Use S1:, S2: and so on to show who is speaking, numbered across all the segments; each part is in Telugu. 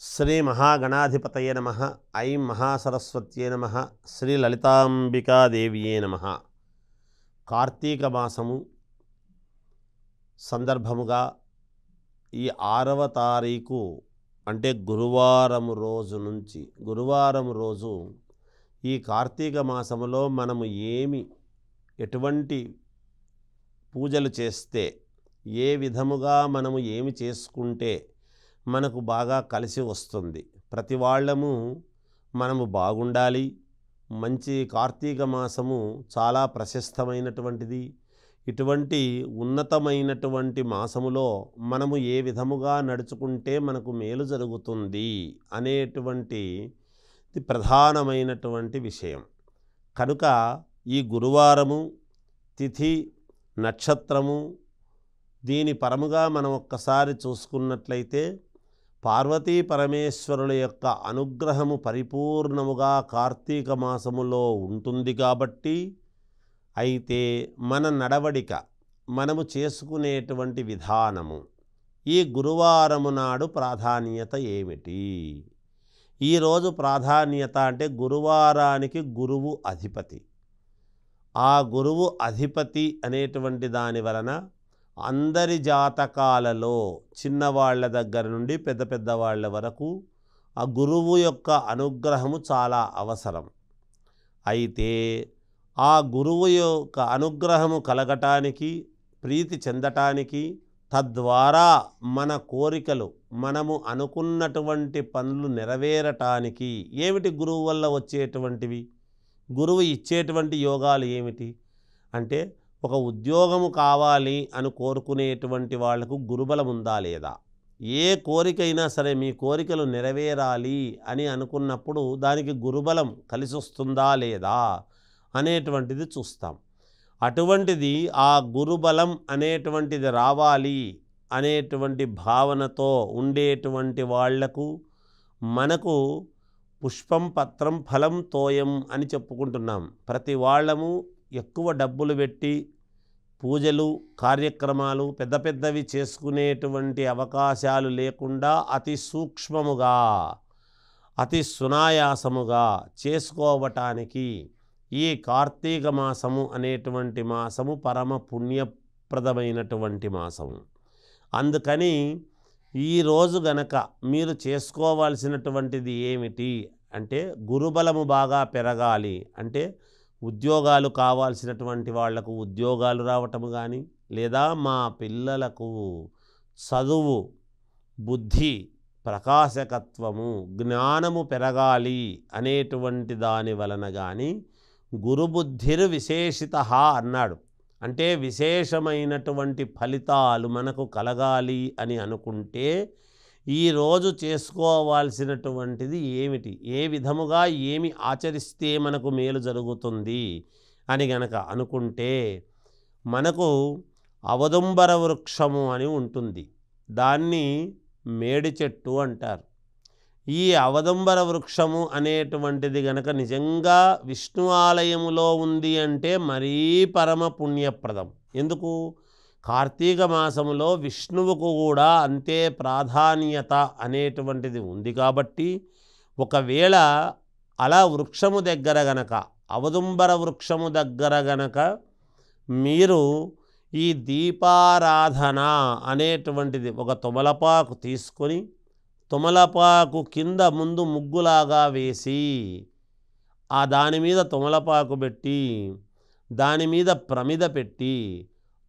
S1: శ్రీ మహాగణాధిపతయే నమః. ఐం మహాసరస్వత్యే నమః. శ్రీ లలితాంబికాదేవియే నమః. కార్తీక మాసము సందర్భముగా ఈ 6వ తారీఖు అంటే గురువారం రోజు నుంచి గురువారం రోజు ఈ కార్తీక మాసములో మనము ఎటువంటి పూజలు చేస్తే, ఏ విధముగా మనము ఏమి చేసుకుంటే మనకు బాగా కలిసి వస్తుంది, ప్రతి వాళ్ళము మనము బాగుండాలి. మంచి కార్తీక మాసము చాలా ప్రశస్తమైనటువంటిది. ఇటువంటి ఉన్నతమైనటువంటి మాసములో మనము ఏ విధముగా నడుచుకుంటే మనకు మేలు జరుగుతుంది అనేటువంటి ప్రధానమైనటువంటి విషయం. కనుక ఈ గురువారము తిథి నక్షత్రము దీని పరముగా మనం ఒక్కసారి చూసుకున్నట్లయితే పార్వతీ పరమేశ్వరుల యొక్క అనుగ్రహము పరిపూర్ణముగా కార్తీక మాసములో ఉంటుంది. కాబట్టి అయితే మన నడవడిక, మనము చేసుకునేటువంటి విధానము, ఈ గురువారము నాడు ప్రాధాన్యత ఏమిటి? ఈరోజు ప్రాధాన్యత అంటే గురువారానికి గురువు అధిపతి. ఆ గురువు అధిపతి అనేటువంటి దాని వలన అందరి జాతకాలలో చిన్నవాళ్ల దగ్గర నుండి పెద్ద పెద్ద వాళ్ళ వరకు ఆ గురువు యొక్క అనుగ్రహము చాలా అవసరం. అయితే ఆ గురువు యొక్క అనుగ్రహము కలగటానికి, ప్రీతి చెందటానికి, తద్వారా మన కోరికలు, మనము అనుకున్నటువంటి పనులు నెరవేరటానికి ఏమిటి గురువు వల్ల వచ్చేటువంటివి? గురువు ఇచ్చేటువంటి యోగాలు ఏమిటి అంటే, ఒక ఉద్యోగము కావాలి అని కోరుకునేటువంటి వాళ్లకు గురుబలం ఉందా లేదా? ఏ కోరికైనా సరే మీ కోరికలు నెరవేరాలి అని అనుకున్నప్పుడు దానికి గురుబలం కలిసి వస్తుందా లేదా అనేటువంటిది చూస్తాం. అటువంటిది ఆ గురుబలం అనేటువంటిది రావాలి అనేటువంటి భావనతో ఉండేటువంటి వాళ్లకు మనకు పుష్పం పత్రం ఫలం తోయం అని చెప్పుకుంటున్నాం. ప్రతి వాళ్ళము ఎక్కువ డబ్బులు పెట్టి పూజలు కార్యక్రమాలు పెద్ద పెద్దవి చేసుకునేటువంటి అవకాశాలు లేకుండా అతి సూక్ష్మముగా, అతి సునాయాసముగా చేసుకోవటానికి ఈ కార్తీక మాసము అనేటువంటి మాసము పరమ పుణ్యప్రదమైనటువంటి మాసము. అందుకని ఈరోజు గనక మీరు చేసుకోవాల్సినటువంటిది ఏమిటి అంటే, గురుబలము బాగా పెరగాలి అంటే ఉద్యోగాలు కావాల్సినటువంటి వాళ్లకు ఉద్యోగాలు రావటము కానీ, లేదా మా పిల్లలకు చదువు, బుద్ధి, ప్రకాశకత్వము, జ్ఞానము పెరగాలి అనేటువంటి దాని వలన కానీ గురుబుద్ధిర్ విశేషితః అన్నాడు. అంటే విశేషమైనటువంటి ఫలితాలు మనకు కలగాలి అని అనుకుంటే ఈరోజు చేసుకోవాల్సినటువంటిది ఏమిటి, ఏ విధముగా ఏమి ఆచరిస్తే మనకు మేలు జరుగుతుంది అని గనక అనుకుంటే, మనకు అవదుంబర వృక్షము అని ఉంటుంది. దాన్ని మేడి చెట్టు అంటారు. ఈ అవదుంబర వృక్షము అనేటువంటిది గనక నిజంగా విష్ణు ఆలయములో ఉంది అంటే మరీ పరమ పుణ్యప్రదం. ఎందుకు? కార్తీక మాసములో విష్ణువుకు కూడా అంతే ప్రాధాన్యత అనేటువంటిది ఉంది. కాబట్టి ఒకవేళ అలా వృక్షము దగ్గర గనక, అవదుంబర వృక్షము దగ్గర గనక మీరు ఈ దీపారాధన అనేటువంటిది ఒక తొమలపాకు తీసుకొని, తొమలపాకు కింద ముందు ముగ్గులాగా వేసి, ఆ దాని మీద తొమలపాకు పెట్టి, దాని మీద ప్రమిద పెట్టి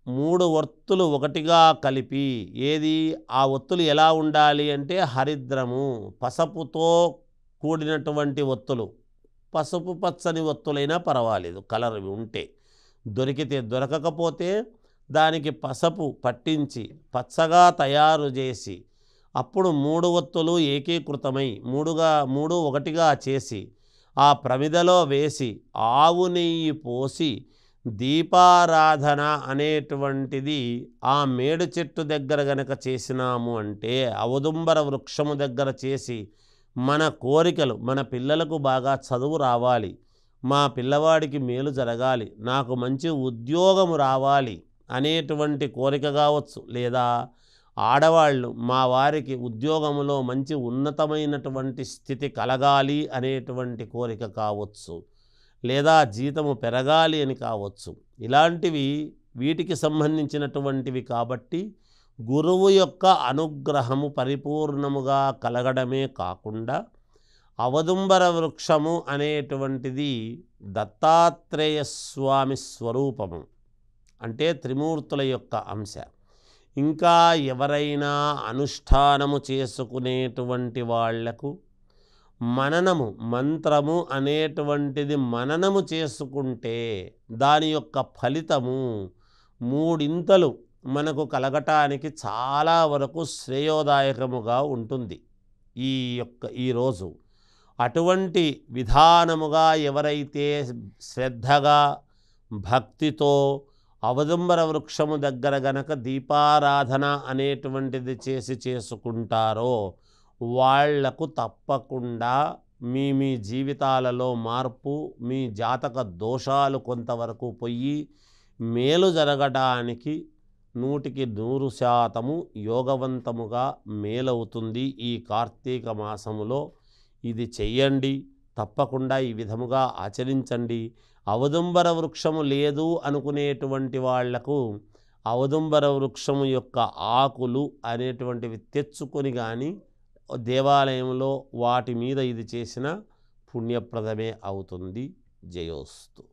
S1: 3 ఒత్తులు ఒకటిగా కలిపి, ఏది ఆ ఒత్తులు ఎలా ఉండాలి అంటే హరిద్రము, పసుపుతో కూడినటువంటి ఒత్తులు, పసుపు పచ్చని ఒత్తులైనా పర్వాలేదు, కలర్ ఉంటే దొరికితే, దొరకకపోతే దానికి పసుపు పట్టించి పచ్చగా తయారు చేసి, అప్పుడు 3 ఒత్తులు ఏకీకృతమై 3 ఒకటిగా చేసి ఆ ప్రమిదలో వేసి ఆవు నెయ్యి పోసి దీపారాధన అనేటువంటిది ఆ మేడు చెట్టు దగ్గర గనక చేసినాము అంటే, అవదుంబర వృక్షము దగ్గర చేసి, మన కోరికలు, మన పిల్లలకు బాగా చదువు రావాలి, మా పిల్లవాడికి మేలు జరగాలి, నాకు మంచి ఉద్యోగము రావాలి అనేటువంటి కోరిక కావచ్చు, లేదా ఆడవాళ్ళు మా వారికి ఉద్యోగంలో మంచి ఉన్నతమైనటువంటి స్థితి కలగాలి అనేటువంటి కోరిక కావచ్చు, లేదా జీతము పెరగాలి అని కావచ్చు. ఇలాంటివి వీటికి సంబంధించినటువంటివి కాబట్టి గురువు యొక్క అనుగ్రహము పరిపూర్ణముగా కలగడమే కాకుండా అవదుంబర వృక్షము అనేటువంటిది దత్తాత్రేయ స్వామి స్వరూపము, అంటే త్రిమూర్తుల యొక్క అంశ. ఇంకా ఎవరైనా అనుష్ఠానము చేసుకునేటువంటి వాళ్లకు మననము మంత్రము అనేటువంటిది మననము చేసుకుంటే దాని యొక్క ఫలితము మూడింతలు మనకు కలగటానికి చాలా వరకు శ్రేయోదాయకముగా ఉంటుంది ఈరోజు. అటువంటి విధానముగా ఎవరైతే శ్రద్ధగా భక్తితో అవదుంబర వృక్షము దగ్గర గనక దీపారాధన అనేటువంటిది చేసుకుంటారో వాళ్లకు తప్పకుండా మీ జీవితాలలో మార్పు, మీ జాతక దోషాలు కొంతవరకు పోయి మేలు జరగడానికి 100% యోగవంతముగా మేలవుతుంది. ఈ కార్తీక మాసములో ఇది చెయ్యండి, తప్పకుండా ఈ విధముగా ఆచరించండి. అవదుంబర వృక్షము లేదు అనుకునేటువంటి వాళ్లకు అవదుంబర వృక్షము యొక్క ఆకులు అనేటువంటివి తెచ్చుకొని కానీ దేవాలయంలో వాటి మీద ఇది చేసిన పుణ్యప్రదమే అవుతుంది. జయోస్తు.